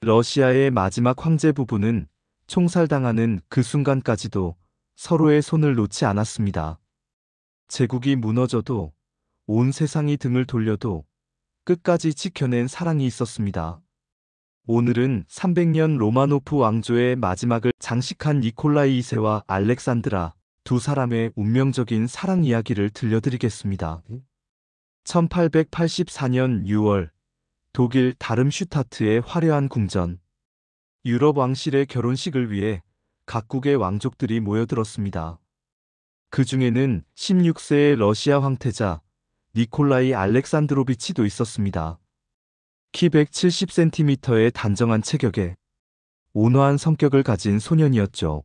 러시아의 마지막 황제 부부는 총살당하는 그 순간까지도 서로의 손을 놓지 않았습니다. 제국이 무너져도 온 세상이 등을 돌려도 끝까지 지켜낸 사랑이 있었습니다. 오늘은 300년 로마노프 왕조의 마지막을 장식한 니콜라이 2세와 알렉산드라 두 사람의 운명적인 사랑 이야기를 들려드리겠습니다. 1884년 6월 독일 다름슈타트의 화려한 궁전. 유럽 왕실의 결혼식을 위해 각국의 왕족들이 모여들었습니다. 그 중에는 16세의 러시아 황태자 니콜라이 알렉산드로비치도 있었습니다. 키 170cm의 단정한 체격에 온화한 성격을 가진 소년이었죠.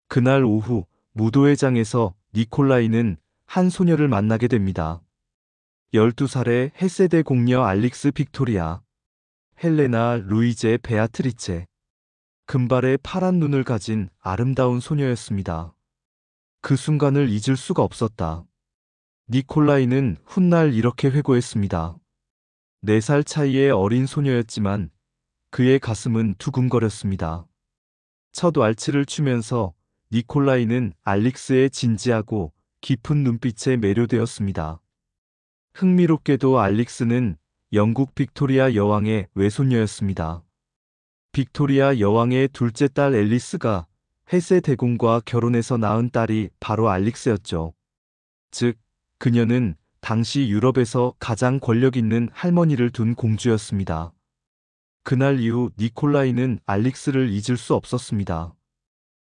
그날 오후 무도회장에서 니콜라이는 한 소녀를 만나게 됩니다. 12살의 헤세대 공녀 알릭스 빅토리아, 헬레나 루이제 베아트리체. 금발의 파란 눈을 가진 아름다운 소녀였습니다. 그 순간을 잊을 수가 없었다. 니콜라이는 훗날 이렇게 회고했습니다. 4살 차이의 어린 소녀였지만 그의 가슴은 두근거렸습니다. 첫 왈츠를 추면서 니콜라이는 알릭스의 진지하고 깊은 눈빛에 매료되었습니다. 흥미롭게도 알릭스는 영국 빅토리아 여왕의 외손녀였습니다. 빅토리아 여왕의 둘째 딸 앨리스가 헤세 대공과 결혼해서 낳은 딸이 바로 알릭스였죠. 즉, 그녀는 당시 유럽에서 가장 권력 있는 할머니를 둔 공주였습니다. 그날 이후 니콜라이는 알릭스를 잊을 수 없었습니다.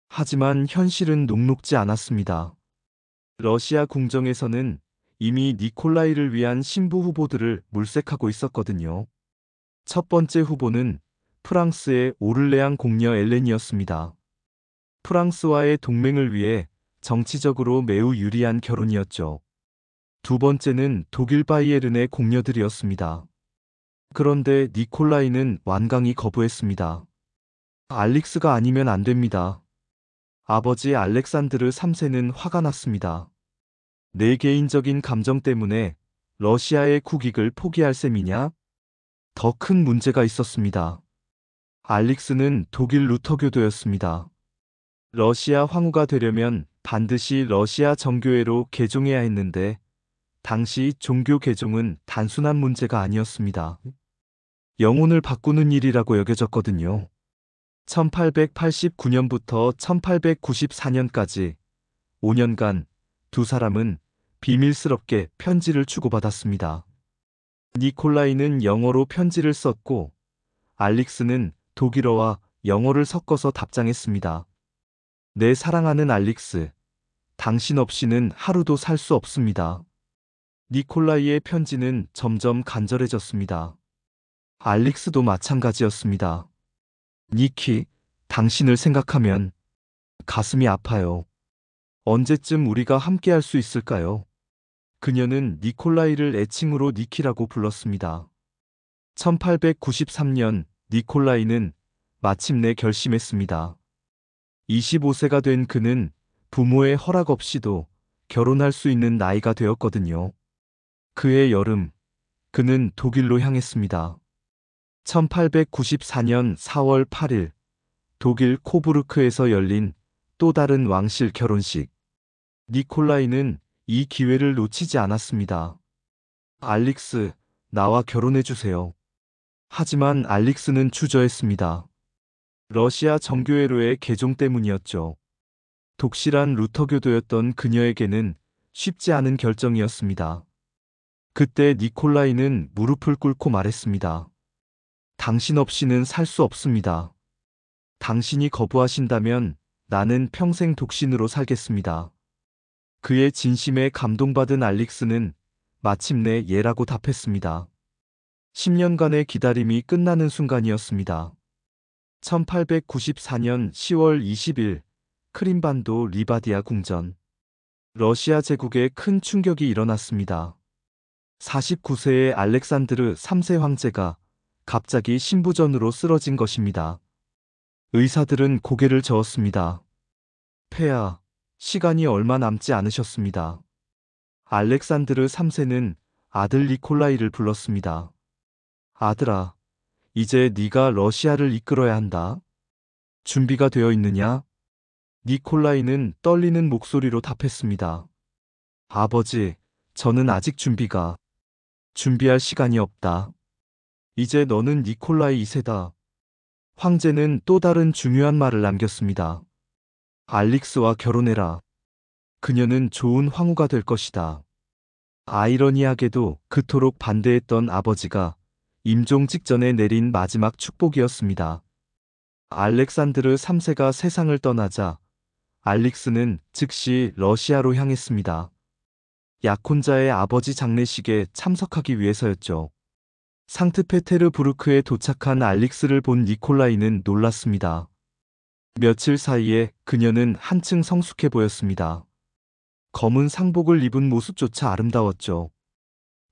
하지만 현실은 녹록지 않았습니다. 러시아 궁정에서는 이미 니콜라이를 위한 신부 후보들을 물색하고 있었거든요. 첫 번째 후보는 프랑스의 오를레앙 공녀 엘렌이었습니다. 프랑스와의 동맹을 위해 정치적으로 매우 유리한 결혼이었죠. 두 번째는 독일 바이에른의 공녀들이었습니다. 그런데 니콜라이는 완강히 거부했습니다. 알릭스가 아니면 안 됩니다. 아버지 알렉산드르 3세는 화가 났습니다. 내 개인적인 감정 때문에 러시아의 국익을 포기할 셈이냐? 더 큰 문제가 있었습니다. 알릭스는 독일 루터교도였습니다. 러시아 황후가 되려면 반드시 러시아 정교회로 개종해야 했는데 당시 종교 개종은 단순한 문제가 아니었습니다. 영혼을 바꾸는 일이라고 여겨졌거든요. 1889년부터 1894년까지 5년간 두 사람은 비밀스럽게 편지를 주고받았습니다. 니콜라이는 영어로 편지를 썼고 알릭스는 독일어와 영어를 섞어서 답장했습니다. 내 사랑하는 알릭스, 당신 없이는 하루도 살 수 없습니다. 니콜라이의 편지는 점점 간절해졌습니다. 알릭스도 마찬가지였습니다. 니키, 당신을 생각하면 가슴이 아파요. 언제쯤 우리가 함께할 수 있을까요? 그녀는 니콜라이를 애칭으로 니키라고 불렀습니다. 1893년 니콜라이는 마침내 결심했습니다. 25세가 된 그는 부모의 허락 없이도 결혼할 수 있는 나이가 되었거든요. 그해 여름, 그는 독일로 향했습니다. 1894년 4월 8일, 독일 코부르크에서 열린 또 다른 왕실 결혼식. 니콜라이는 이 기회를 놓치지 않았습니다. 알릭스, 나와 결혼해주세요. 하지만 알릭스는 주저했습니다. 러시아 정교회로의 개종 때문이었죠. 독실한 루터교도였던 그녀에게는 쉽지 않은 결정이었습니다. 그때 니콜라이는 무릎을 꿇고 말했습니다. 당신 없이는 살 수 없습니다. 당신이 거부하신다면 나는 평생 독신으로 살겠습니다. 그의 진심에 감동받은 알릭스는 마침내 예라고 답했습니다. 10년간의 기다림이 끝나는 순간이었습니다. 1894년 10월 20일 크림반도 리바디아 궁전. 러시아 제국에 큰 충격이 일어났습니다. 49세의 알렉산드르 3세 황제가 갑자기 신부전으로 쓰러진 것입니다. 의사들은 고개를 저었습니다. 폐하, 시간이 얼마 남지 않으셨습니다. 알렉산드르 3세는 아들 니콜라이를 불렀습니다. 아들아, 이제 네가 러시아를 이끌어야 한다. 준비가 되어 있느냐? 니콜라이는 떨리는 목소리로 답했습니다. 아버지, 저는 아직 준비할 시간이 없다. 이제 너는 니콜라이 2세다. 황제는 또 다른 중요한 말을 남겼습니다. 알릭스와 결혼해라. 그녀는 좋은 황후가 될 것이다. 아이러니하게도 그토록 반대했던 아버지가 임종 직전에 내린 마지막 축복이었습니다. 알렉산드르 3세가 세상을 떠나자 알릭스는 즉시 러시아로 향했습니다. 약혼자의 아버지 장례식에 참석하기 위해서였죠. 상트페테르부르크에 도착한 알릭스를 본 니콜라이는 놀랐습니다. 며칠 사이에 그녀는 한층 성숙해 보였습니다. 검은 상복을 입은 모습조차 아름다웠죠.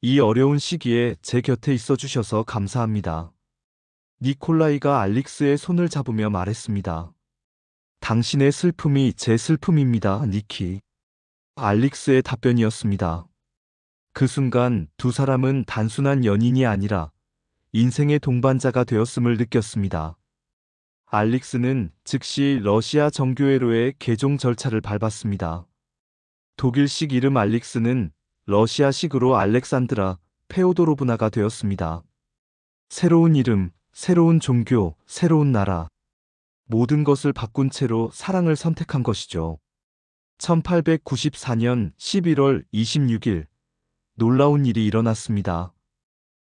이 어려운 시기에 제 곁에 있어 주셔서 감사합니다. 니콜라이가 알릭스의 손을 잡으며 말했습니다. 당신의 슬픔이 제 슬픔입니다, 니키. 알릭스의 답변이었습니다. 그 순간 두 사람은 단순한 연인이 아니라 인생의 동반자가 되었음을 느꼈습니다. 알릭스는 즉시 러시아 정교회로의 개종 절차를 밟았습니다. 독일식 이름 알릭스는 러시아식으로 알렉산드라 페오도로브나가 되었습니다. 새로운 이름, 새로운 종교, 새로운 나라. 모든 것을 바꾼 채로 사랑을 선택한 것이죠. 1894년 11월 26일, 놀라운 일이 일어났습니다.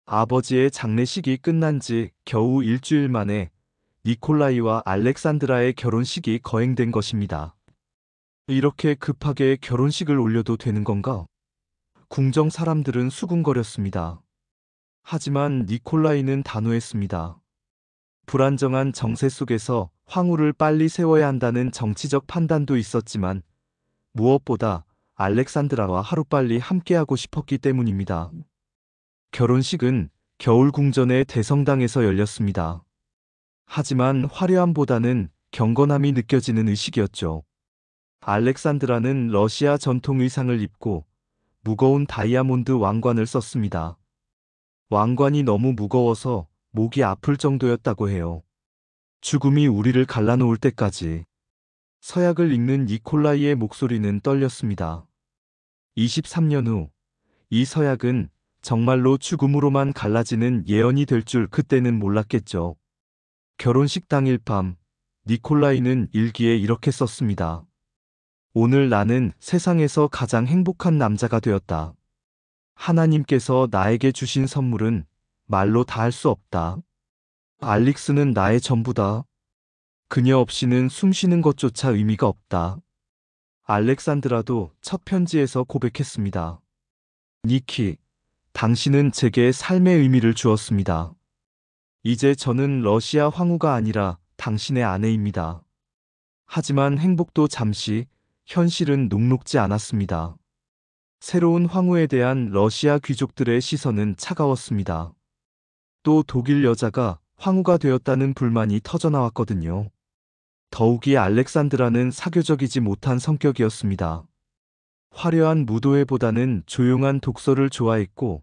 아버지의 장례식이 끝난 지 겨우 일주일 만에 니콜라이와 알렉산드라의 결혼식이 거행된 것입니다. 이렇게 급하게 결혼식을 올려도 되는 건가? 궁정 사람들은 수군거렸습니다. 하지만 니콜라이는 단호했습니다. 불안정한 정세 속에서 황후를 빨리 세워야 한다는 정치적 판단도 있었지만 무엇보다 알렉산드라와 하루빨리 함께하고 싶었기 때문입니다. 결혼식은 겨울 궁전의 대성당에서 열렸습니다. 하지만 화려함보다는 경건함이 느껴지는 의식이었죠. 알렉산드라는 러시아 전통 의상을 입고 무거운 다이아몬드 왕관을 썼습니다. 왕관이 너무 무거워서 목이 아플 정도였다고 해요. 죽음이 우리를 갈라놓을 때까지. 서약을 읽는 니콜라이의 목소리는 떨렸습니다. 23년 후, 이 서약은 정말로 죽음으로만 갈라지는 예언이 될 줄 그때는 몰랐겠죠. 결혼식 당일 밤, 니콜라이는 일기에 이렇게 썼습니다. 오늘 나는 세상에서 가장 행복한 남자가 되었다. 하나님께서 나에게 주신 선물은 말로 다 할 수 없다. 알릭스는 나의 전부다. 그녀 없이는 숨쉬는 것조차 의미가 없다. 알렉산드라도 첫 편지에서 고백했습니다. 니키, 당신은 제게 삶의 의미를 주었습니다. 이제 저는 러시아 황후가 아니라 당신의 아내입니다. 하지만 행복도 잠시, 현실은 녹록지 않았습니다. 새로운 황후에 대한 러시아 귀족들의 시선은 차가웠습니다. 또 독일 여자가 황후가 되었다는 불만이 터져나왔거든요. 더욱이 알렉산드라는 사교적이지 못한 성격이었습니다. 화려한 무도회보다는 조용한 독서를 좋아했고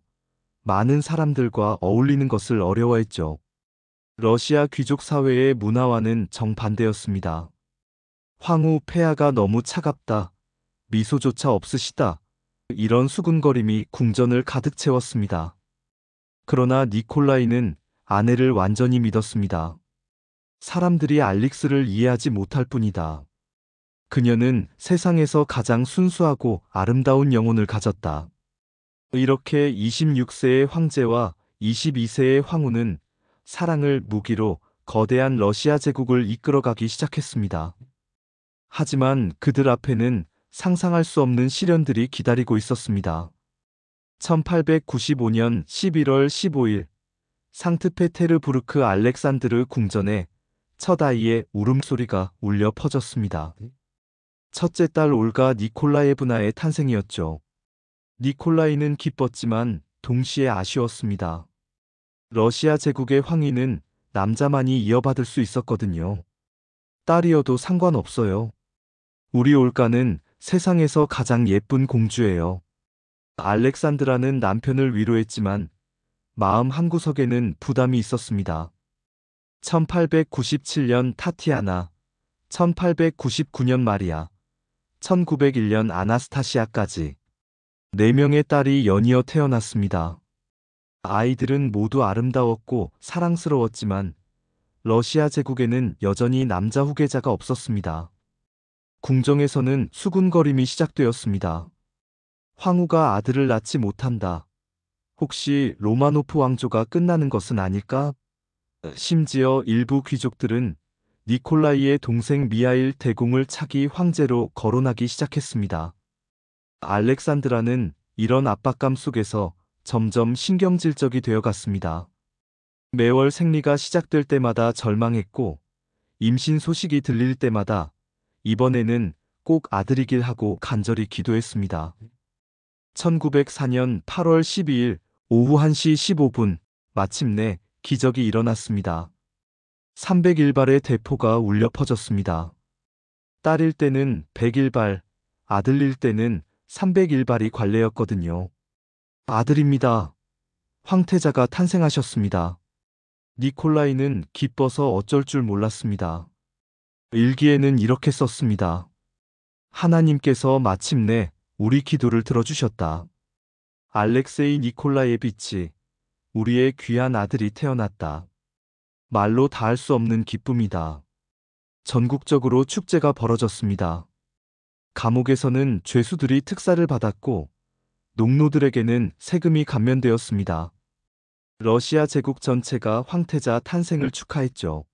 많은 사람들과 어울리는 것을 어려워했죠. 러시아 귀족 사회의 문화와는 정반대였습니다. 황후 폐하가 너무 차갑다. 미소조차 없으시다. 이런 수군거림이 궁전을 가득 채웠습니다. 그러나 니콜라이는 아내를 완전히 믿었습니다. 사람들이 알릭스를 이해하지 못할 뿐이다. 그녀는 세상에서 가장 순수하고 아름다운 영혼을 가졌다. 이렇게 26세의 황제와 22세의 황후는 사랑을 무기로 거대한 러시아 제국을 이끌어가기 시작했습니다. 하지만 그들 앞에는 상상할 수 없는 시련들이 기다리고 있었습니다. 1895년 11월 15일 상트페테르부르크 알렉산드르 궁전에 첫 아이의 울음소리가 울려 퍼졌습니다. 첫째 딸 올가 니콜라예브나의 탄생이었죠. 니콜라이는 기뻤지만 동시에 아쉬웠습니다. 러시아 제국의 황위는 남자만이 이어받을 수 있었거든요. 딸이어도 상관없어요. 우리 올가는 세상에서 가장 예쁜 공주예요. 알렉산드라는 남편을 위로했지만 마음 한구석에는 부담이 있었습니다. 1897년 타티아나, 1899년 마리아, 1901년 아나스타시아까지 4명의 딸이 연이어 태어났습니다. 아이들은 모두 아름다웠고 사랑스러웠지만 러시아 제국에는 여전히 남자 후계자가 없었습니다. 궁정에서는 수군거림이 시작되었습니다. 황후가 아들을 낳지 못한다. 혹시 로마노프 왕조가 끝나는 것은 아닐까? 심지어 일부 귀족들은 니콜라이의 동생 미하일 대공을 차기 황제로 거론하기 시작했습니다. 알렉산드라는 이런 압박감 속에서 점점 신경질적이 되어갔습니다. 매월 생리가 시작될 때마다 절망했고 임신 소식이 들릴 때마다 이번에는 꼭 아들이길 하고 간절히 기도했습니다. 1904년 8월 12일 오후 1시 15분 마침내 기적이 일어났습니다. 301발의 대포가 울려 퍼졌습니다. 딸일 때는 101발, 아들일 때는 301발이 관례였거든요. 아들입니다. 황태자가 탄생하셨습니다. 니콜라이는 기뻐서 어쩔 줄 몰랐습니다. 일기에는 이렇게 썼습니다. 하나님께서 마침내 우리 기도를 들어주셨다. 알렉세이 니콜라예비치, 우리의 귀한 아들이 태어났다. 말로 다할 수 없는 기쁨이다. 전국적으로 축제가 벌어졌습니다. 감옥에서는 죄수들이 특사를 받았고 농노들에게는 세금이 감면되었습니다. 러시아 제국 전체가 황태자 탄생을 축하했죠.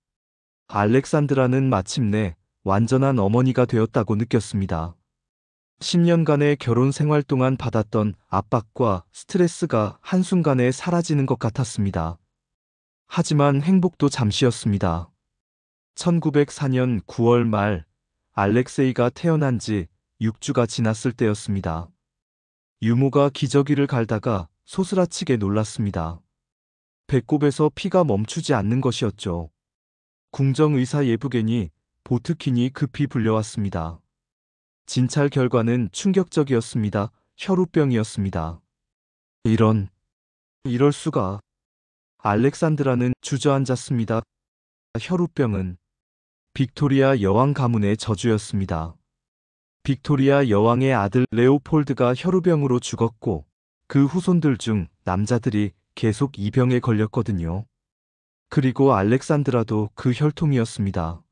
알렉산드라는 마침내 완전한 어머니가 되었다고 느꼈습니다. 10년간의 결혼 생활 동안 받았던 압박과 스트레스가 한순간에 사라지는 것 같았습니다. 하지만 행복도 잠시였습니다. 1904년 9월 말 알렉세이가 태어난 지 6주가 지났을 때였습니다. 유모가 기저귀를 갈다가 소스라치게 놀랐습니다. 배꼽에서 피가 멈추지 않는 것이었죠. 궁정의사 예부겐이 보트킨이 급히 불려왔습니다. 진찰 결과는 충격적이었습니다. 혈우병이었습니다. 이럴 수가. 알렉산드라는 주저앉았습니다. 혈우병은 빅토리아 여왕 가문의 저주였습니다. 빅토리아 여왕의 아들 레오폴드가 혈우병으로 죽었고 그 후손들 중 남자들이 계속 이 병에 걸렸거든요. 그리고 알렉산드라도 그 혈통이었습니다.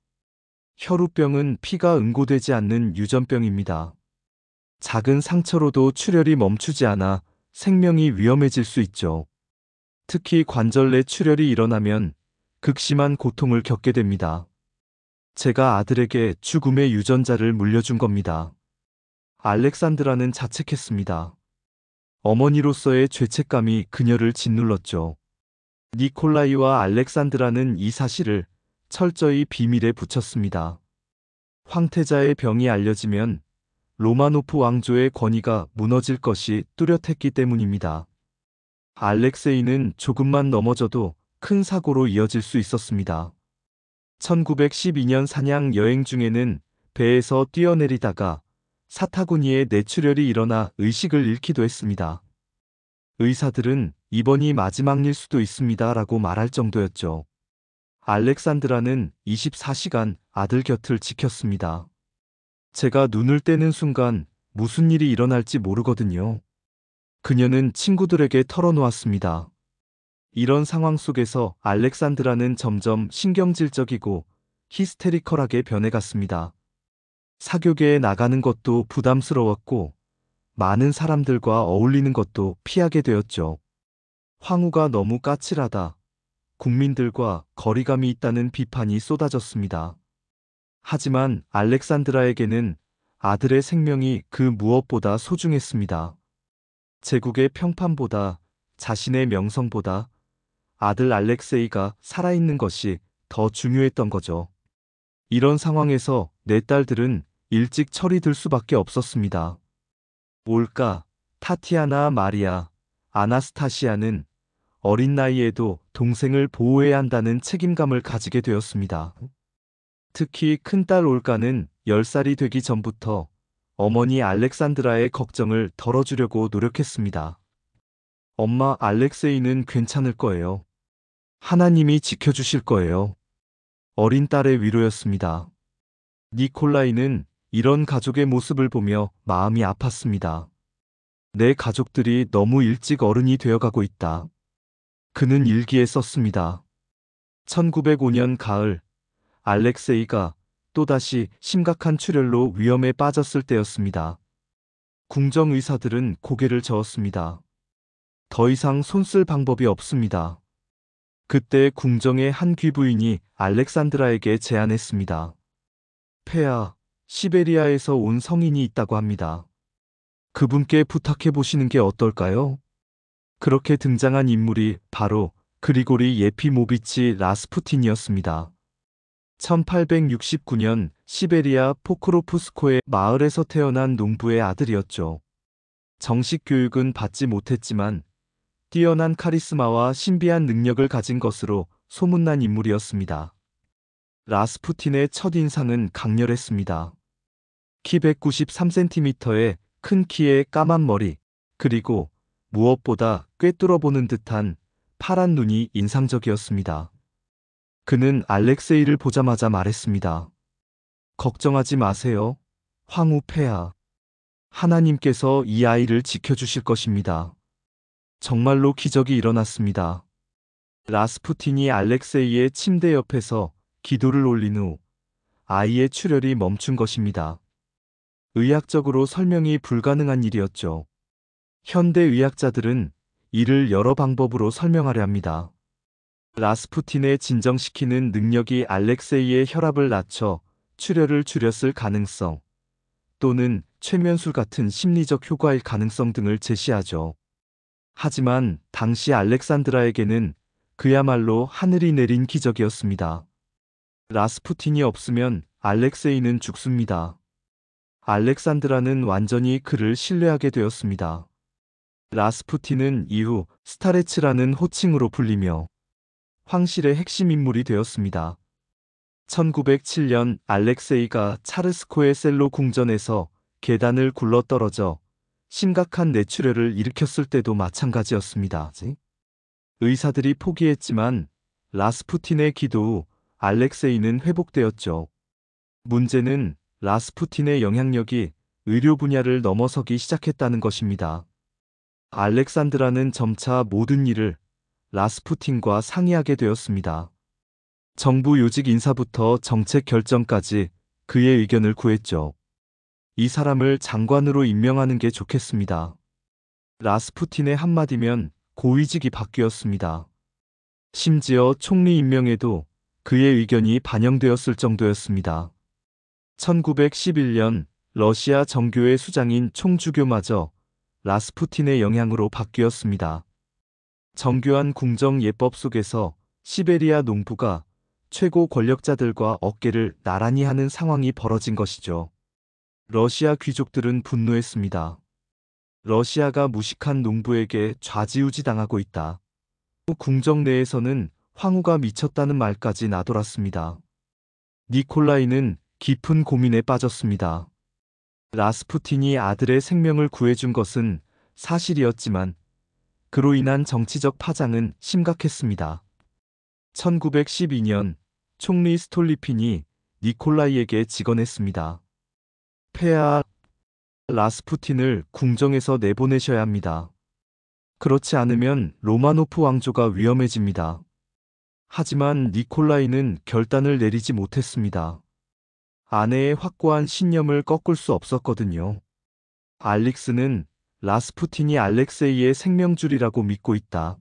혈우병은 피가 응고되지 않는 유전병입니다. 작은 상처로도 출혈이 멈추지 않아 생명이 위험해질 수 있죠. 특히 관절 내 출혈이 일어나면 극심한 고통을 겪게 됩니다. 제가 아들에게 죽음의 유전자를 물려준 겁니다. 알렉산드라는 자책했습니다. 어머니로서의 죄책감이 그녀를 짓눌렀죠. 니콜라이와 알렉산드라는 이 사실을 철저히 비밀에 붙였습니다. 황태자의 병이 알려지면 로마노프 왕조의 권위가 무너질 것이 뚜렷했기 때문입니다. 알렉세이는 조금만 넘어져도 큰 사고로 이어질 수 있었습니다. 1912년 사냥 여행 중에는 배에서 뛰어내리다가 사타구니에 뇌출혈이 일어나 의식을 잃기도 했습니다. 의사들은 이번이 마지막 일 수도 있습니다 라고 말할 정도였죠. 알렉산드라는 24시간 아들 곁을 지켰습니다. 제가 눈을 떼는 순간 무슨 일이 일어날지 모르거든요. 그녀는 친구들에게 털어놓았습니다. 이런 상황 속에서 알렉산드라는 점점 신경질적이고 히스테리컬하게 변해갔습니다. 사교계에 나가는 것도 부담스러웠고 많은 사람들과 어울리는 것도 피하게 되었죠. 황후가 너무 까칠하다. 국민들과 거리감이 있다는 비판이 쏟아졌습니다. 하지만 알렉산드라에게는 아들의 생명이 그 무엇보다 소중했습니다. 제국의 평판보다 자신의 명성보다 아들 알렉세이가 살아있는 것이 더 중요했던 거죠. 이런 상황에서 내 딸들은 일찍 철이 들 수밖에 없었습니다. 올가, 타티아나, 마리아, 아나스타시아는 어린 나이에도 동생을 보호해야 한다는 책임감을 가지게 되었습니다. 특히 큰딸 올가는 10살이 되기 전부터 어머니 알렉산드라의 걱정을 덜어주려고 노력했습니다. 엄마, 알렉세이는 괜찮을 거예요. 하나님이 지켜주실 거예요. 어린 딸의 위로였습니다. 니콜라이는 이런 가족의 모습을 보며 마음이 아팠습니다. 내 가족들이 너무 일찍 어른이 되어가고 있다. 그는 일기에 썼습니다. 1905년 가을, 알렉세이가 또다시 심각한 출혈로 위험에 빠졌을 때였습니다. 궁정 의사들은 고개를 저었습니다. 더 이상 손쓸 방법이 없습니다. 그때 궁정의 한 귀부인이 알렉산드라에게 제안했습니다. 폐하, 시베리아에서 온 성인이 있다고 합니다. 그분께 부탁해 보시는 게 어떨까요? 그렇게 등장한 인물이 바로 그리고리 예피모비치 라스푸틴이었습니다. 1869년 시베리아 포크로프스코의 마을에서 태어난 농부의 아들이었죠. 정식 교육은 받지 못했지만 뛰어난 카리스마와 신비한 능력을 가진 것으로 소문난 인물이었습니다. 라스푸틴의 첫인상은 강렬했습니다. 키 193cm의 큰 키에 까만 머리, 그리고 무엇보다 꿰뚫어 보는 듯한 파란 눈이 인상적이었습니다. 그는 알렉세이를 보자마자 말했습니다. 걱정하지 마세요. 황후 폐하. 하나님께서 이 아이를 지켜주실 것입니다. 정말로 기적이 일어났습니다. 라스푸틴이 알렉세이의 침대 옆에서 기도를 올린 후 아이의 출혈이 멈춘 것입니다. 의학적으로 설명이 불가능한 일이었죠. 현대 의학자들은 이를 여러 방법으로 설명하려 합니다. 라스푸틴의 진정시키는 능력이 알렉세이의 혈압을 낮춰 출혈을 줄였을 가능성, 또는 최면술 같은 심리적 효과일 가능성 등을 제시하죠. 하지만 당시 알렉산드라에게는 그야말로 하늘이 내린 기적이었습니다. 라스푸틴이 없으면 알렉세이는 죽습니다. 알렉산드라는 완전히 그를 신뢰하게 되었습니다. 라스푸틴은 이후 스타레츠라는 호칭으로 불리며 황실의 핵심 인물이 되었습니다. 1907년 알렉세이가 차르스코의 셀로 궁전에서 계단을 굴러떨어져 심각한 뇌출혈을 일으켰을 때도 마찬가지였습니다. 의사들이 포기했지만 라스푸틴의 기도 후 알렉세이는 회복되었죠. 문제는 라스푸틴의 영향력이 의료 분야를 넘어서기 시작했다는 것입니다. 알렉산드라는 점차 모든 일을 라스푸틴과 상의하게 되었습니다. 정부 요직 인사부터 정책 결정까지 그의 의견을 구했죠. 이 사람을 장관으로 임명하는 게 좋겠습니다. 라스푸틴의 한마디면 고위직이 바뀌었습니다. 심지어 총리 임명에도 그의 의견이 반영되었을 정도였습니다. 1911년 러시아 정교회 수장인 총주교마저 라스푸틴의 영향으로 바뀌었습니다. 정교한 궁정 예법 속에서 시베리아 농부가 최고 권력자들과 어깨를 나란히 하는 상황이 벌어진 것이죠. 러시아 귀족들은 분노했습니다. 러시아가 무식한 농부에게 좌지우지당하고 있다. 궁정 내에서는 황후가 미쳤다는 말까지 나돌았습니다. 니콜라이는 깊은 고민에 빠졌습니다. 라스푸틴이 아들의 생명을 구해준 것은 사실이었지만 그로 인한 정치적 파장은 심각했습니다. 1912년 총리 스톨리핀이 니콜라이에게 직언했습니다. 폐하, 라스푸틴을 궁정에서 내보내셔야 합니다. 그렇지 않으면 로마노프 왕조가 위험해집니다. 하지만 니콜라이는 결단을 내리지 못했습니다. 아내의 확고한 신념을 꺾을 수 없었거든요. 알릭스는 라스푸틴이 알렉세이의 생명줄이라고 믿고 있다.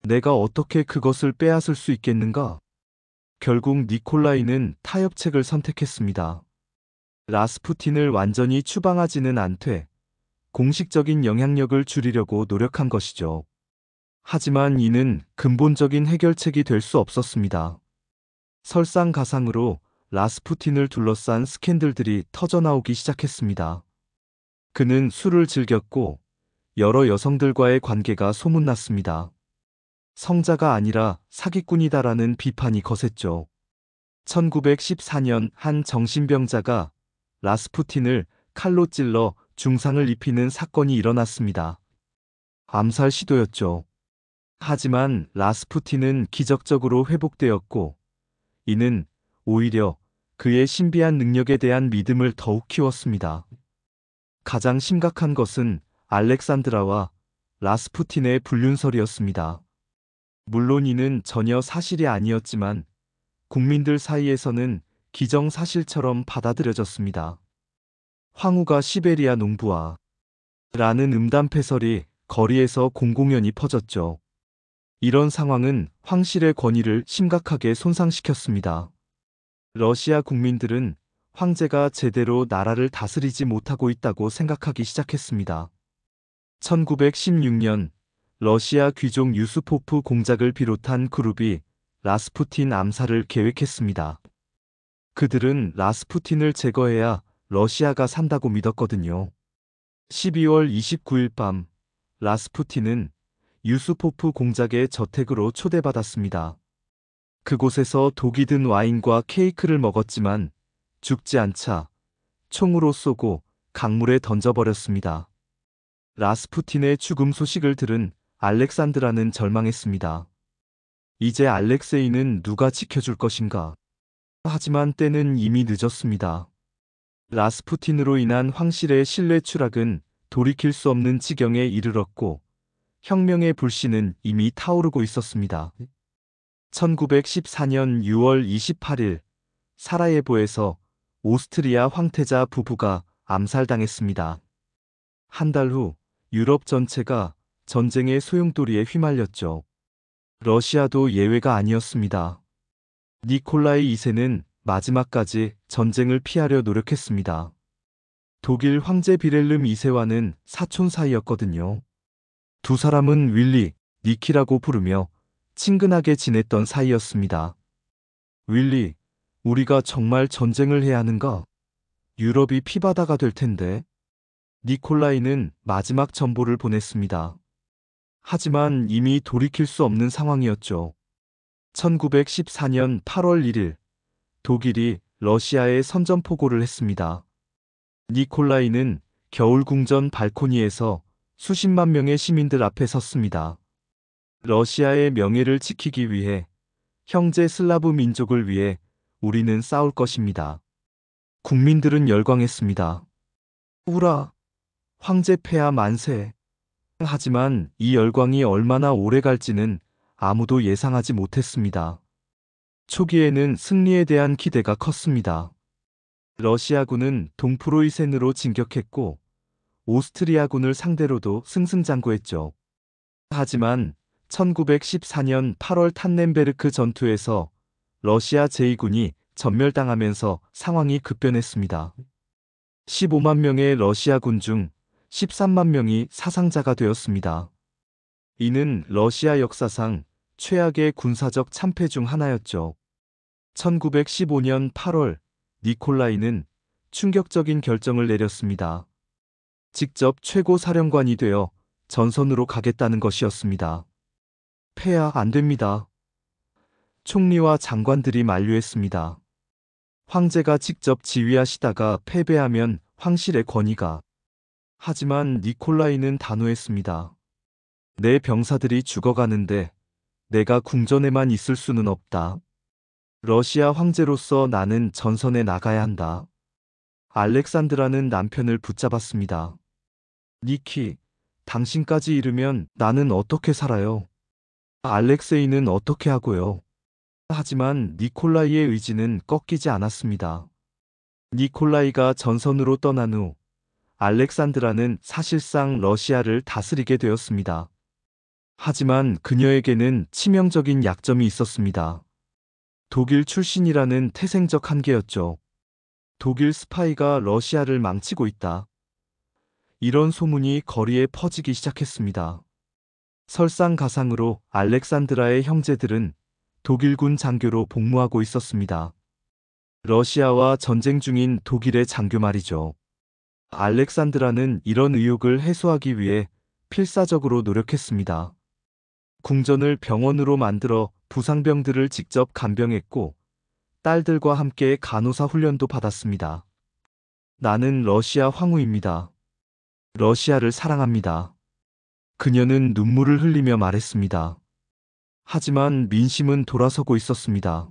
내가 어떻게 그것을 빼앗을 수 있겠는가? 결국 니콜라이는 타협책을 선택했습니다. 라스푸틴을 완전히 추방하지는 않되 공식적인 영향력을 줄이려고 노력한 것이죠. 하지만 이는 근본적인 해결책이 될 수 없었습니다. 설상가상으로 라스푸틴을 둘러싼 스캔들들이 터져나오기 시작했습니다. 그는 술을 즐겼고 여러 여성들과의 관계가 소문났습니다. 성자가 아니라 사기꾼이다라는 비판이 거셌죠. 1914년 한 정신병자가 라스푸틴을 칼로 찔러 중상을 입히는 사건이 일어났습니다. 암살 시도였죠. 하지만 라스푸틴은 기적적으로 회복되었고 이는 오히려 그의 신비한 능력에 대한 믿음을 더욱 키웠습니다. 가장 심각한 것은 알렉산드라와 라스푸틴의 불륜설이었습니다. 물론 이는 전혀 사실이 아니었지만 국민들 사이에서는 기정사실처럼 받아들여졌습니다. 황후가 시베리아 농부와 라는 음담패설이 거리에서 공공연히 퍼졌죠. 이런 상황은 황실의 권위를 심각하게 손상시켰습니다. 러시아 국민들은 황제가 제대로 나라를 다스리지 못하고 있다고 생각하기 시작했습니다. 1916년 러시아 귀족 유수포프 공작을 비롯한 그룹이 라스푸틴 암살을 계획했습니다. 그들은 라스푸틴을 제거해야 러시아가 산다고 믿었거든요. 12월 29일 밤 라스푸틴은 유수포프 공작의 저택으로 초대받았습니다. 그곳에서 독이 든 와인과 케이크를 먹었지만 죽지 않자 총으로 쏘고 강물에 던져버렸습니다. 라스푸틴의 죽음 소식을 들은 알렉산드라는 절망했습니다. 이제 알렉세이는 누가 지켜줄 것인가? 하지만 때는 이미 늦었습니다. 라스푸틴으로 인한 황실의 신뢰 추락은 돌이킬 수 없는 지경에 이르렀고 혁명의 불씨는 이미 타오르고 있었습니다. 1914년 6월 28일 사라예보에서 오스트리아 황태자 부부가 암살당했습니다. 한 달 후 유럽 전체가 전쟁의 소용돌이에 휘말렸죠. 러시아도 예외가 아니었습니다. 니콜라이 2세는 마지막까지 전쟁을 피하려 노력했습니다. 독일 황제 비렐름 2세와는 사촌 사이였거든요. 두 사람은 윌리, 니키라고 부르며 친근하게 지냈던 사이였습니다. 윌리, 우리가 정말 전쟁을 해야 하는가? 유럽이 피바다가 될 텐데. 니콜라이는 마지막 전보를 보냈습니다. 하지만 이미 돌이킬 수 없는 상황이었죠. 1914년 8월 1일 독일이 러시아에 선전포고를 했습니다. 니콜라이는 겨울궁전 발코니에서 수십만 명의 시민들 앞에 섰습니다. 러시아의 명예를 지키기 위해, 형제 슬라브 민족을 위해 우리는 싸울 것입니다. 국민들은 열광했습니다. 우라! 황제 폐하 만세! 하지만 이 열광이 얼마나 오래 갈지는 아무도 예상하지 못했습니다. 초기에는 승리에 대한 기대가 컸습니다. 러시아군은 동프로이센으로 진격했고 오스트리아군을 상대로도 승승장구했죠. 하지만 1914년 8월 탄넨베르크 전투에서 러시아 제2군이 전멸당하면서 상황이 급변했습니다. 15만 명의 러시아군 중 13만 명이 사상자가 되었습니다. 이는 러시아 역사상 최악의 군사적 참패 중 하나였죠. 1915년 8월 니콜라이는 충격적인 결정을 내렸습니다. 직접 최고 사령관이 되어 전선으로 가겠다는 것이었습니다. 폐하 안 됩니다. 총리와 장관들이 만류했습니다. 황제가 직접 지휘하시다가 패배하면 황실의 권위가. 하지만 니콜라이는 단호했습니다. 내 병사들이 죽어가는데 내가 궁전에만 있을 수는 없다. 러시아 황제로서 나는 전선에 나가야 한다. 알렉산드라는 남편을 붙잡았습니다. 니키, 당신까지 잃으면 나는 어떻게 살아요? 알렉세이는 어떻게 하고요? 하지만 니콜라이의 의지는 꺾이지 않았습니다. 니콜라이가 전선으로 떠난 후 알렉산드라는 사실상 러시아를 다스리게 되었습니다. 하지만 그녀에게는 치명적인 약점이 있었습니다. 독일 출신이라는 태생적 한계였죠. 독일 스파이가 러시아를 망치고 있다. 이런 소문이 거리에 퍼지기 시작했습니다. 설상가상으로 알렉산드라의 형제들은 독일군 장교로 복무하고 있었습니다. 러시아와 전쟁 중인 독일의 장교 말이죠. 알렉산드라는 이런 의혹을 해소하기 위해 필사적으로 노력했습니다. 궁전을 병원으로 만들어 부상병들을 직접 간병했고 딸들과 함께 간호사 훈련도 받았습니다. 나는 러시아 황후입니다. 러시아를 사랑합니다. 그녀는 눈물을 흘리며 말했습니다. 하지만 민심은 돌아서고 있었습니다.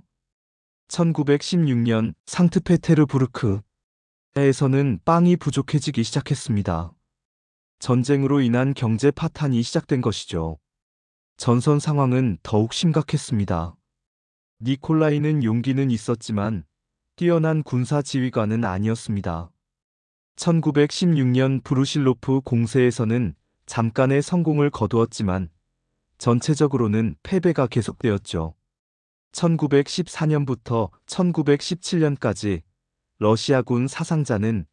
1916년 상트페테르부르크에서는 빵이 부족해지기 시작했습니다. 전쟁으로 인한 경제 파탄이 시작된 것이죠. 전선 상황은 더욱 심각했습니다. 니콜라이는 용기는 있었지만 뛰어난 군사 지휘관은 아니었습니다. 1916년 브루실로프 공세에서는 잠깐의 성공을 거두었지만 전체적으로는 패배가 계속되었죠. 1914년부터 1917년까지 러시아군 사상자는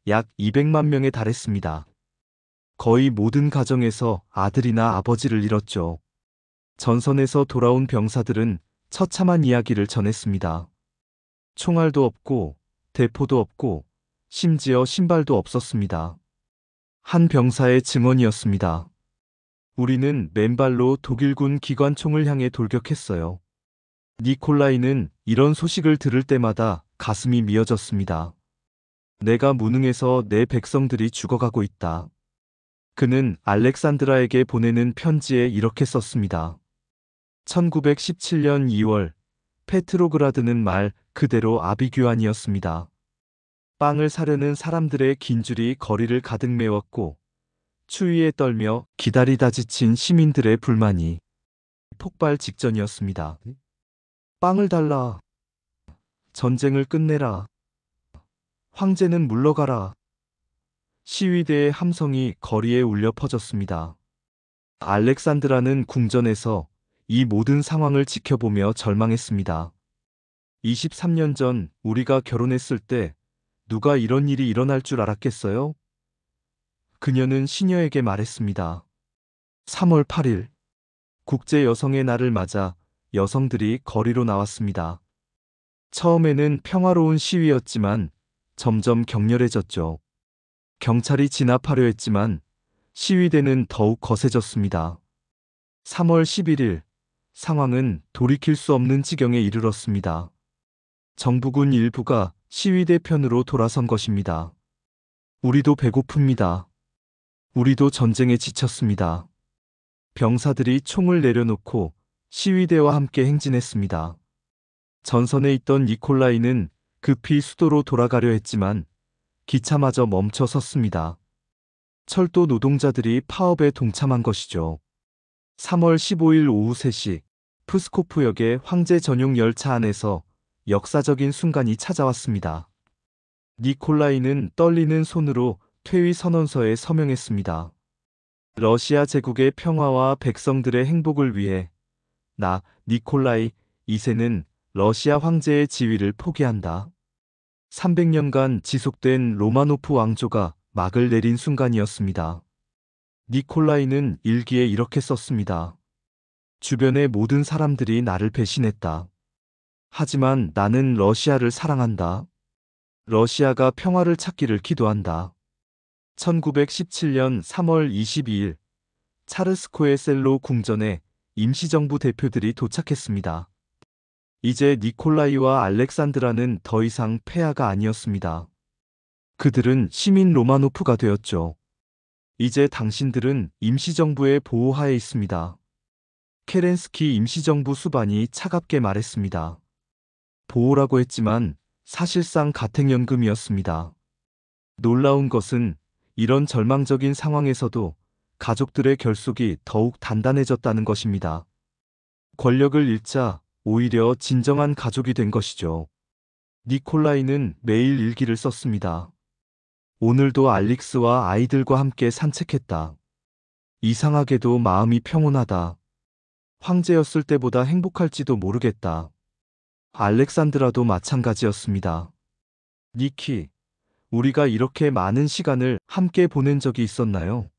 약 200만 명에 달했습니다. 거의 모든 가정에서 아들이나 아버지를 잃었죠. 전선에서 돌아온 병사들은 처참한 이야기를 전했습니다. 총알도 없고 대포도 없고 심지어 신발도 없었습니다. 한 병사의 증언이었습니다. 우리는 맨발로 독일군 기관총을 향해 돌격했어요. 니콜라이는 이런 소식을 들을 때마다 가슴이 미어졌습니다. 내가 무능해서 내 백성들이 죽어가고 있다. 그는 알렉산드라에게 보내는 편지에 이렇게 썼습니다. 1917년 2월 페트로그라드는 말 그대로 아비규환이었습니다. 빵을 사려는 사람들의 긴 줄이 거리를 가득 메웠고 추위에 떨며 기다리다 지친 시민들의 불만이 폭발 직전이었습니다. 빵을 달라. 전쟁을 끝내라. 황제는 물러가라. 시위대의 함성이 거리에 울려 퍼졌습니다. 알렉산드라는 궁전에서 이 모든 상황을 지켜보며 절망했습니다. 23년 전 우리가 결혼했을 때 누가 이런 일이 일어날 줄 알았겠어요? 그녀는 시녀에게 말했습니다. 3월 8일 국제 여성의 날을 맞아 여성들이 거리로 나왔습니다. 처음에는 평화로운 시위였지만 점점 격렬해졌죠. 경찰이 진압하려 했지만 시위대는 더욱 거세졌습니다. 3월 11일 상황은 돌이킬 수 없는 지경에 이르렀습니다. 정부군 일부가 시위대 편으로 돌아선 것입니다. 우리도 배고픕니다. 우리도 전쟁에 지쳤습니다. 병사들이 총을 내려놓고 시위대와 함께 행진했습니다. 전선에 있던 니콜라이는 급히 수도로 돌아가려 했지만 기차마저 멈춰 섰습니다. 철도 노동자들이 파업에 동참한 것이죠. 3월 15일 오후 3시 프스코프역의 황제 전용 열차 안에서 역사적인 순간이 찾아왔습니다. 니콜라이는 떨리는 손으로 퇴위 선언서에 서명했습니다. 러시아 제국의 평화와 백성들의 행복을 위해 나 니콜라이 2세는 러시아 황제의 지위를 포기한다. 300년간 지속된 로마노프 왕조가 막을 내린 순간이었습니다. 니콜라이는 일기에 이렇게 썼습니다. 주변의 모든 사람들이 나를 배신했다. 하지만 나는 러시아를 사랑한다. 러시아가 평화를 찾기를 기도한다. 1917년 3월 22일 차르스코의 셀로 궁전에 임시정부 대표들이 도착했습니다. 이제 니콜라이와 알렉산드라는 더 이상 폐하가 아니었습니다. 그들은 시민 로마노프가 되었죠. 이제 당신들은 임시정부의 보호하에 있습니다. 케렌스키 임시정부 수반이 차갑게 말했습니다. 보호라고 했지만 사실상 가택연금이었습니다. 놀라운 것은 이런 절망적인 상황에서도 가족들의 결속이 더욱 단단해졌다는 것입니다. 권력을 잃자 오히려 진정한 가족이 된 것이죠. 니콜라이는 매일 일기를 썼습니다. 오늘도 알릭스와 아이들과 함께 산책했다. 이상하게도 마음이 평온하다. 황제였을 때보다 행복할지도 모르겠다. 알렉산드라도 마찬가지였습니다. 니키, 우리가 이렇게 많은 시간을 함께 보낸 적이 있었나요?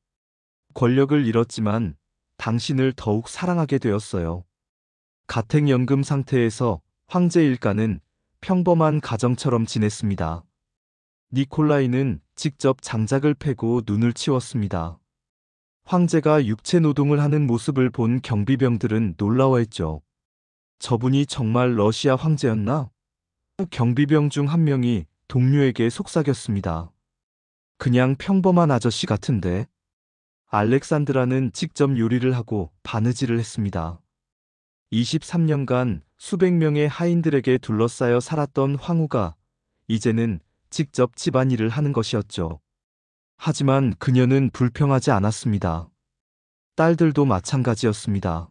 권력을 잃었지만 당신을 더욱 사랑하게 되었어요. 가택연금 상태에서 황제 일가는 평범한 가정처럼 지냈습니다. 니콜라이는 직접 장작을 패고 눈을 치웠습니다. 황제가 육체 노동을 하는 모습을 본 경비병들은 놀라워했죠. 저분이 정말 러시아 황제였나? 경비병 중 한 명이 동료에게 속삭였습니다. 그냥 평범한 아저씨 같은데. 알렉산드라는 직접 요리를 하고 바느질을 했습니다. 23년간 수백 명의 하인들에게 둘러싸여 살았던 황후가 이제는 직접 집안일을 하는 것이었죠. 하지만 그녀는 불평하지 않았습니다. 딸들도 마찬가지였습니다.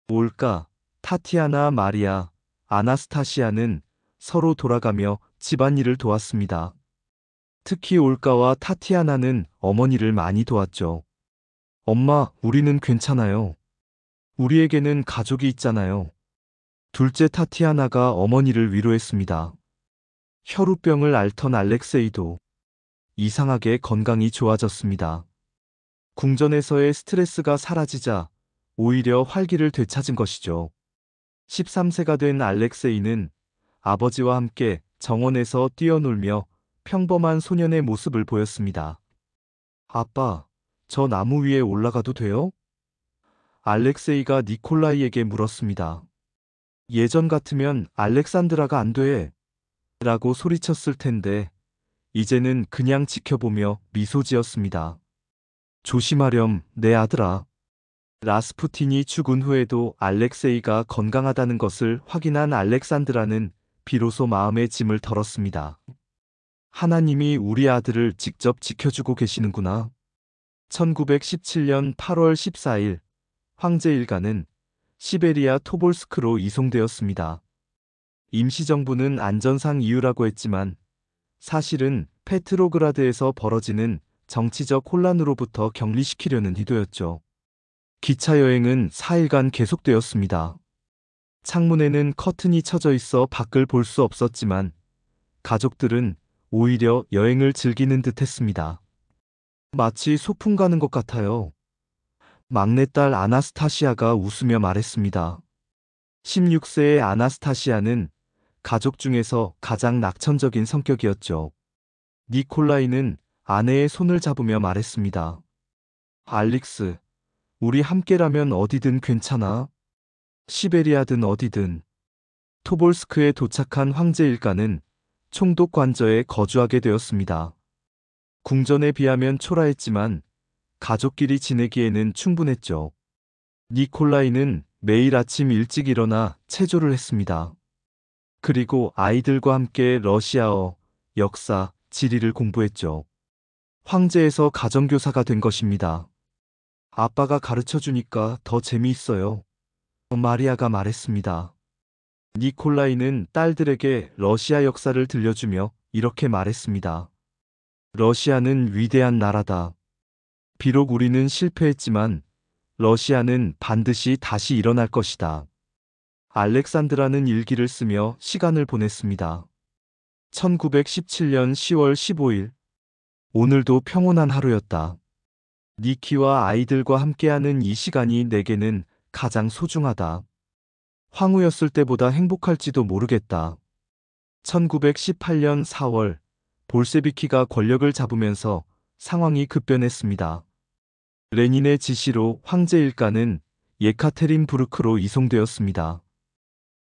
올가, 타티아나, 마리아, 아나스타시아는 서로 돌아가며 집안일을 도왔습니다. 특히 올가와 타티아나는 어머니를 많이 도왔죠. 엄마, 우리는 괜찮아요. 우리에게는 가족이 있잖아요. 둘째 타티아나가 어머니를 위로했습니다. 혈우병을 앓던 알렉세이도 이상하게 건강이 좋아졌습니다. 궁전에서의 스트레스가 사라지자 오히려 활기를 되찾은 것이죠. 13세가 된 알렉세이는 아버지와 함께 정원에서 뛰어놀며 평범한 소년의 모습을 보였습니다. 아빠, 저 나무 위에 올라가도 돼요? 알렉세이가 니콜라이에게 물었습니다. 예전 같으면 알렉산드라가 안 돼. 라고 소리쳤을 텐데, 이제는 그냥 지켜보며 미소 지었습니다. 조심하렴, 내 아들아. 라스푸틴이 죽은 후에도 알렉세이가 건강하다는 것을 확인한 알렉산드라는 비로소 마음의 짐을 덜었습니다. 하나님이 우리 아들을 직접 지켜주고 계시는구나. 1917년 8월 14일, 황제 일가는 시베리아 토볼스크로 이송되었습니다. 임시정부는 안전상 이유라고 했지만 사실은 페트로그라드에서 벌어지는 정치적 혼란으로부터 격리시키려는 의도였죠. 기차 여행은 4일간 계속되었습니다. 창문에는 커튼이 쳐져 있어 밖을 볼 수 없었지만 가족들은 오히려 여행을 즐기는 듯 했습니다. 마치 소풍 가는 것 같아요. 막내딸 아나스타시아가 웃으며 말했습니다. 16세의 아나스타시아는 가족 중에서 가장 낙천적인 성격이었죠. 니콜라이는 아내의 손을 잡으며 말했습니다. 알릭스, 우리 함께라면 어디든 괜찮아. 시베리아든 어디든. 토볼스크에 도착한 황제 일가는 총독 관저에 거주하게 되었습니다. 궁전에 비하면 초라했지만 가족끼리 지내기에는 충분했죠. 니콜라이는 매일 아침 일찍 일어나 체조를 했습니다. 그리고 아이들과 함께 러시아어, 역사, 지리를 공부했죠. 황제에서 가정교사가 된 것입니다. 아빠가 가르쳐 주니까 더 재미있어요. 마리아가 말했습니다. 니콜라이는 딸들에게 러시아 역사를 들려주며 이렇게 말했습니다. 러시아는 위대한 나라다. 비록 우리는 실패했지만 러시아는 반드시 다시 일어날 것이다. 알렉산드라는 일기를 쓰며 시간을 보냈습니다. 1917년 10월 15일. 오늘도 평온한 하루였다. 니키와 아이들과 함께하는 이 시간이 내게는 가장 소중하다. 황후였을 때보다 행복할지도 모르겠다. 1918년 4월, 볼셰비키가 권력을 잡으면서 상황이 급변했습니다. 레닌의 지시로 황제 일가는 예카테린부르크로 이송되었습니다.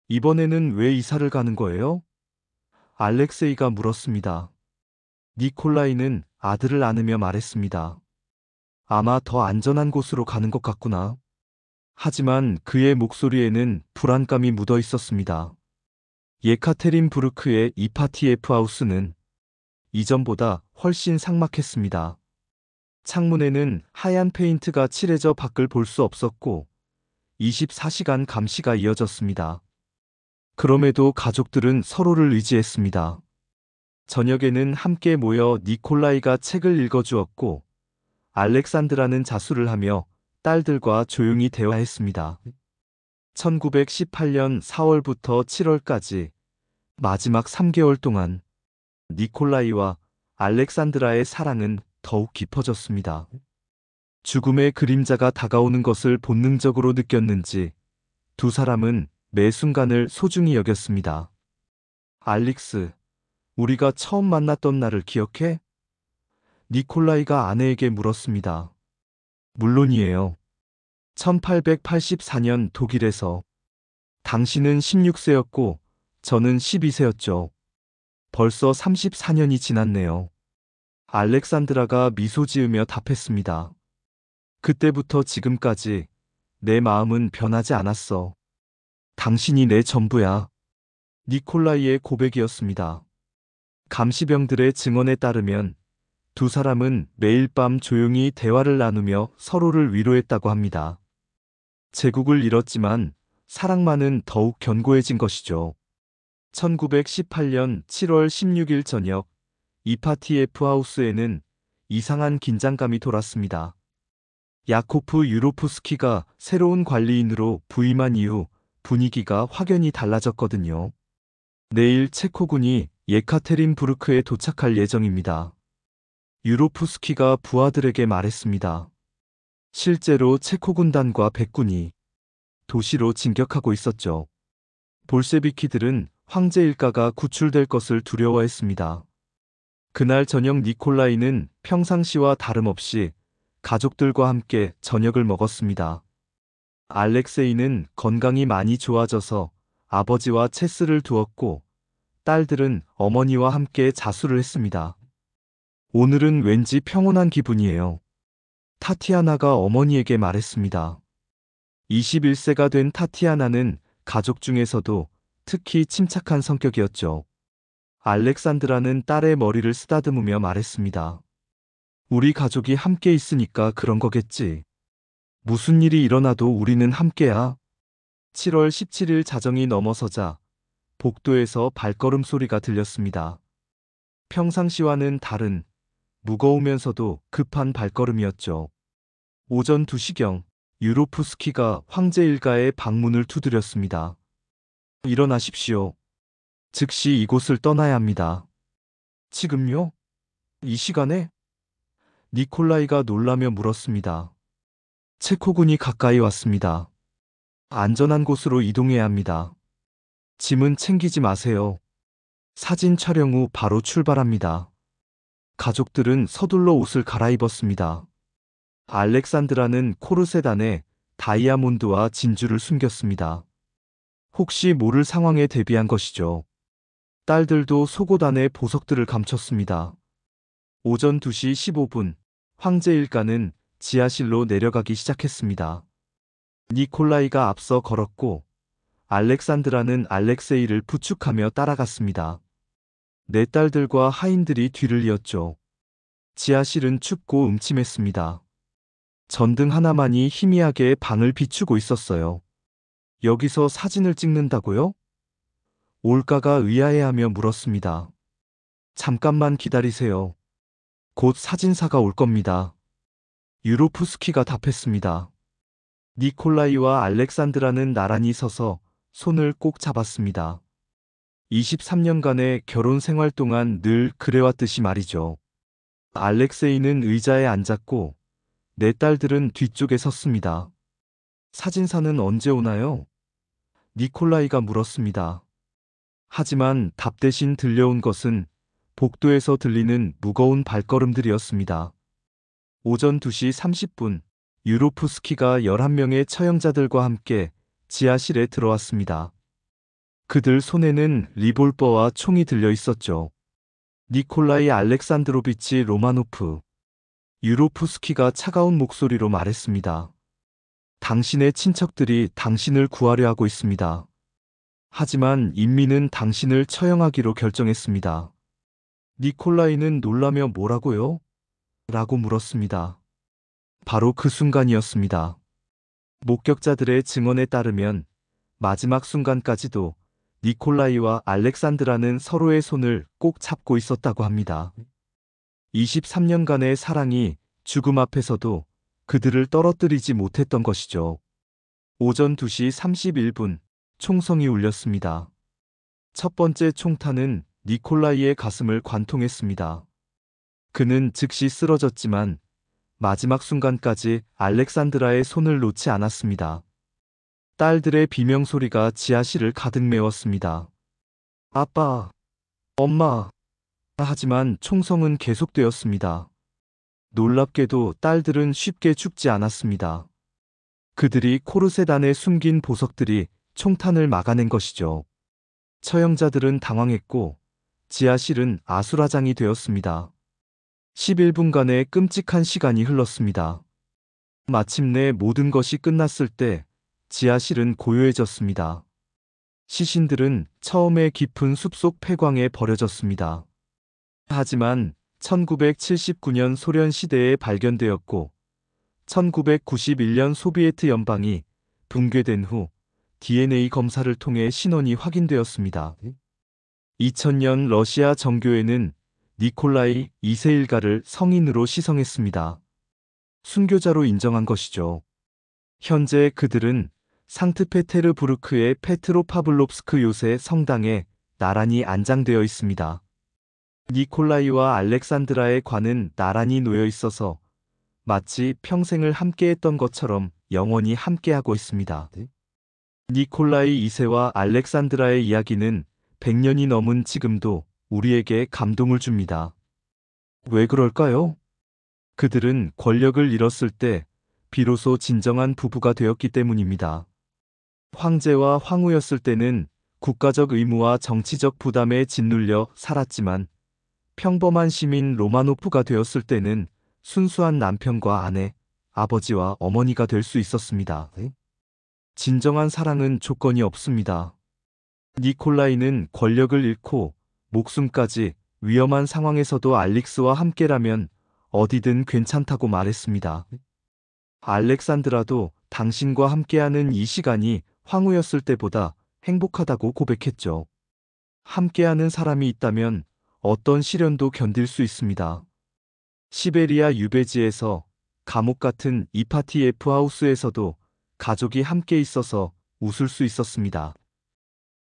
이번에는 왜 이사를 가는 거예요? 알렉세이가 물었습니다. 니콜라이는 아들을 안으며 말했습니다. 아마 더 안전한 곳으로 가는 것 같구나. 하지만 그의 목소리에는 불안감이 묻어 있었습니다. 예카테린부르크의 이파티에프 하우스는 이전보다 훨씬 삭막했습니다. 창문에는 하얀 페인트가 칠해져 밖을 볼 수 없었고 24시간 감시가 이어졌습니다. 그럼에도 가족들은 서로를 의지했습니다. 저녁에는 함께 모여 니콜라이가 책을 읽어주었고 알렉산드라는 자수를 하며 딸들과 조용히 대화했습니다. 1918년 4월부터 7월까지 마지막 3개월 동안 니콜라이와 알렉산드라의 사랑은 더욱 깊어졌습니다. 죽음의 그림자가 다가오는 것을 본능적으로 느꼈는지 두 사람은 매 순간을 소중히 여겼습니다. 알릭스, 우리가 처음 만났던 날을 기억해? 니콜라이가 아내에게 물었습니다. 물론이에요. 1884년 독일에서. 당신은 16세였고 저는 12세였죠. 벌써 34년이 지났네요. 알렉산드라가 미소 지으며 답했습니다. 그때부터 지금까지 내 마음은 변하지 않았어. 당신이 내 전부야. 니콜라이의 고백이었습니다. 감시병들의 증언에 따르면 두 사람은 매일 밤 조용히 대화를 나누며 서로를 위로했다고 합니다. 제국을 잃었지만 사랑만은 더욱 견고해진 것이죠. 1918년 7월 16일 저녁, 이파티 F하우스에는 이상한 긴장감이 돌았습니다. 야코프 유로프스키가 새로운 관리인으로 부임한 이후 분위기가 확연히 달라졌거든요. 내일 체코군이 예카테린부르크에 도착할 예정입니다. 유로프스키가 부하들에게 말했습니다. 실제로 체코군단과 백군이 도시로 진격하고 있었죠. 볼셰비키들은 황제 일가가 구출될 것을 두려워했습니다. 그날 저녁 니콜라이는 평상시와 다름없이 가족들과 함께 저녁을 먹었습니다. 알렉세이는 건강이 많이 좋아져서 아버지와 체스를 두었고 딸들은 어머니와 함께 자수를 했습니다. 오늘은 왠지 평온한 기분이에요. 타티아나가 어머니에게 말했습니다. 21세가 된 타티아나는 가족 중에서도 특히 침착한 성격이었죠. 알렉산드라는 딸의 머리를 쓰다듬으며 말했습니다. 우리 가족이 함께 있으니까 그런 거겠지. 무슨 일이 일어나도 우리는 함께야. 7월 17일 자정이 넘어서자 복도에서 발걸음 소리가 들렸습니다. 평상시와는 다른 무거우면서도 급한 발걸음이었죠. 오전 2시경 유로프스키가 황제 일가의 방문을 두드렸습니다. 일어나십시오. 즉시 이곳을 떠나야 합니다. 지금요? 이 시간에? 니콜라이가 놀라며 물었습니다. 체코군이 가까이 왔습니다. 안전한 곳으로 이동해야 합니다. 짐은 챙기지 마세요. 사진 촬영 후 바로 출발합니다. 가족들은 서둘러 옷을 갈아입었습니다. 알렉산드라는 코르셋 안에 다이아몬드와 진주를 숨겼습니다. 혹시 모를 상황에 대비한 것이죠. 딸들도 속옷 안에 보석들을 감췄습니다. 오전 2시 15분, 황제 일가는 지하실로 내려가기 시작했습니다. 니콜라이가 앞서 걸었고 알렉산드라는 알렉세이를 부축하며 따라갔습니다. 네 딸들과 하인들이 뒤를 이었죠. 지하실은 춥고 음침했습니다. 전등 하나만이 희미하게 방을 비추고 있었어요. 여기서 사진을 찍는다고요? 올가가 의아해하며 물었습니다. 잠깐만 기다리세요. 곧 사진사가 올 겁니다. 유로프스키가 답했습니다. 니콜라이와 알렉산드라는 나란히 서서 손을 꼭 잡았습니다. 23년간의 결혼 생활 동안 늘 그래왔듯이 말이죠. 알렉세이는 의자에 앉았고 네 딸들은 뒤쪽에 섰습니다. 사진사는 언제 오나요? 니콜라이가 물었습니다. 하지만 답 대신 들려온 것은 복도에서 들리는 무거운 발걸음들이었습니다. 오전 2시 30분, 유로프스키가 11명의 처형자들과 함께 지하실에 들어왔습니다. 그들 손에는 리볼버와 총이 들려 있었죠. 니콜라이 알렉산드로비치 로마노프. 유로프스키가 차가운 목소리로 말했습니다. 당신의 친척들이 당신을 구하려 하고 있습니다. 하지만 인민은 당신을 처형하기로 결정했습니다. 니콜라이는 놀라며 뭐라고요? 라고 물었습니다. 바로 그 순간이었습니다. 목격자들의 증언에 따르면 마지막 순간까지도 니콜라이와 알렉산드라는 서로의 손을 꼭 잡고 있었다고 합니다. 23년간의 사랑이 죽음 앞에서도 그들을 떨어뜨리지 못했던 것이죠. 오전 2시 31분, 총성이 울렸습니다. 첫 번째 총탄은 니콜라이의 가슴을 관통했습니다. 그는 즉시 쓰러졌지만 마지막 순간까지 알렉산드라의 손을 놓지 않았습니다. 딸들의 비명소리가 지하실을 가득 메웠습니다. 아빠, 엄마. 하지만 총성은 계속되었습니다. 놀랍게도 딸들은 쉽게 죽지 않았습니다. 그들이 코르셋 안에 숨긴 보석들이 총탄을 막아낸 것이죠. 처형자들은 당황했고 지하실은 아수라장이 되었습니다. 11분간의 끔찍한 시간이 흘렀습니다. 마침내 모든 것이 끝났을 때 지하실은 고요해졌습니다. 시신들은 처음에 깊은 숲속 폐광에 버려졌습니다. 하지만 1979년 소련 시대에 발견되었고 1991년 소비에트 연방이 붕괴된 후 DNA 검사를 통해 신원이 확인되었습니다. 2000년 러시아 정교회는 니콜라이 2세 일가를 성인으로 시성했습니다. 순교자로 인정한 것이죠. 현재 그들은 상트페테르부르크의 페트로파블롭스크 요새 성당에 나란히 안장되어 있습니다. 니콜라이와 알렉산드라의 관은 나란히 놓여 있어서 마치 평생을 함께했던 것처럼 영원히 함께하고 있습니다. 니콜라이 2세와 알렉산드라의 이야기는 100년이 넘은 지금도 우리에게 감동을 줍니다. 왜 그럴까요? 그들은 권력을 잃었을 때 비로소 진정한 부부가 되었기 때문입니다. 황제와 황후였을 때는 국가적 의무와 정치적 부담에 짓눌려 살았지만 평범한 시민 로마노프가 되었을 때는 순수한 남편과 아내, 아버지와 어머니가 될 수 있었습니다. 진정한 사랑은 조건이 없습니다. 니콜라이는 권력을 잃고 목숨까지 위험한 상황에서도 알릭스와 함께라면 어디든 괜찮다고 말했습니다. 알렉산드라도 당신과 함께하는 이 시간이 황후였을 때보다 행복하다고 고백했죠. 함께하는 사람이 있다면 어떤 시련도 견딜 수 있습니다. 시베리아 유배지에서 감옥 같은 이파티에프 하우스에서도 가족이 함께 있어서 웃을 수 있었습니다.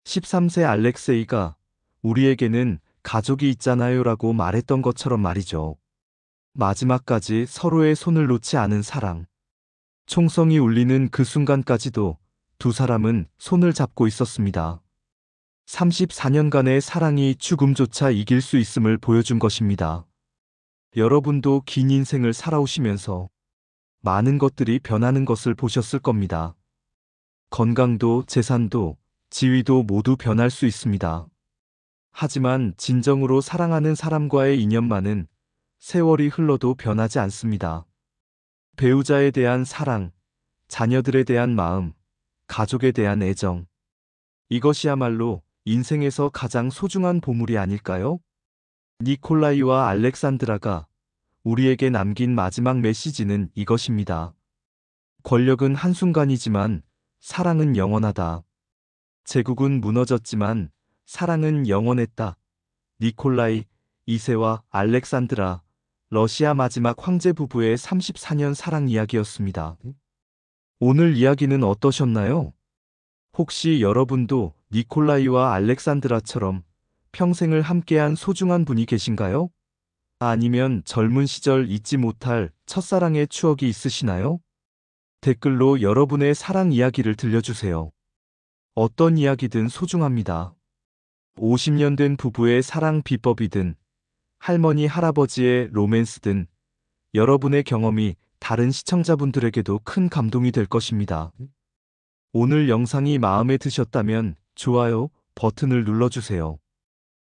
13세 알렉세이가 우리에게는 가족이 있잖아요 라고 말했던 것처럼 말이죠. 마지막까지 서로의 손을 놓지 않은 사랑. 총성이 울리는 그 순간까지도 두 사람은 손을 잡고 있었습니다. 34년간의 사랑이 죽음조차 이길 수 있음을 보여준 것입니다. 여러분도 긴 인생을 살아오시면서 많은 것들이 변하는 것을 보셨을 겁니다. 건강도 재산도 지위도 모두 변할 수 있습니다. 하지만 진정으로 사랑하는 사람과의 인연만은 세월이 흘러도 변하지 않습니다. 배우자에 대한 사랑, 자녀들에 대한 마음, 가족에 대한 애정. 이것이야말로 인생에서 가장 소중한 보물이 아닐까요? 니콜라이와 알렉산드라가 우리에게 남긴 마지막 메시지는 이것입니다. 권력은 한순간이지만 사랑은 영원하다. 제국은 무너졌지만 사랑은 영원했다. 니콜라이 2세와 알렉산드라, 러시아 마지막 황제 부부의 34년 사랑 이야기였습니다. 오늘 이야기는 어떠셨나요? 혹시 여러분도 니콜라이와 알렉산드라처럼 평생을 함께한 소중한 분이 계신가요? 아니면 젊은 시절 잊지 못할 첫사랑의 추억이 있으시나요? 댓글로 여러분의 사랑 이야기를 들려주세요. 어떤 이야기든 소중합니다. 50년 된 부부의 사랑 비법이든 할머니 할아버지의 로맨스든 여러분의 경험이 다른 시청자분들에게도 큰 감동이 될 것입니다. 오늘 영상이 마음에 드셨다면 좋아요 버튼을 눌러주세요.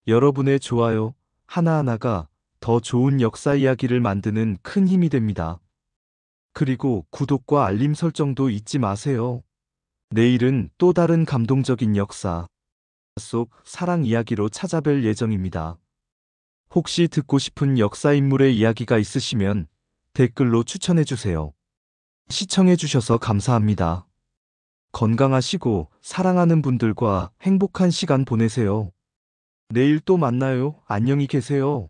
여러분의 좋아요 하나하나가 더 좋은 역사 이야기를 만드는 큰 힘이 됩니다. 그리고 구독과 알림 설정도 잊지 마세요. 내일은 또 다른 감동적인 역사 속 사랑 이야기로 찾아뵐 예정입니다. 혹시 듣고 싶은 역사 인물의 이야기가 있으시면 댓글로 추천해주세요. 시청해주셔서 감사합니다. 건강하시고 사랑하는 분들과 행복한 시간 보내세요. 내일 또 만나요. 안녕히 계세요.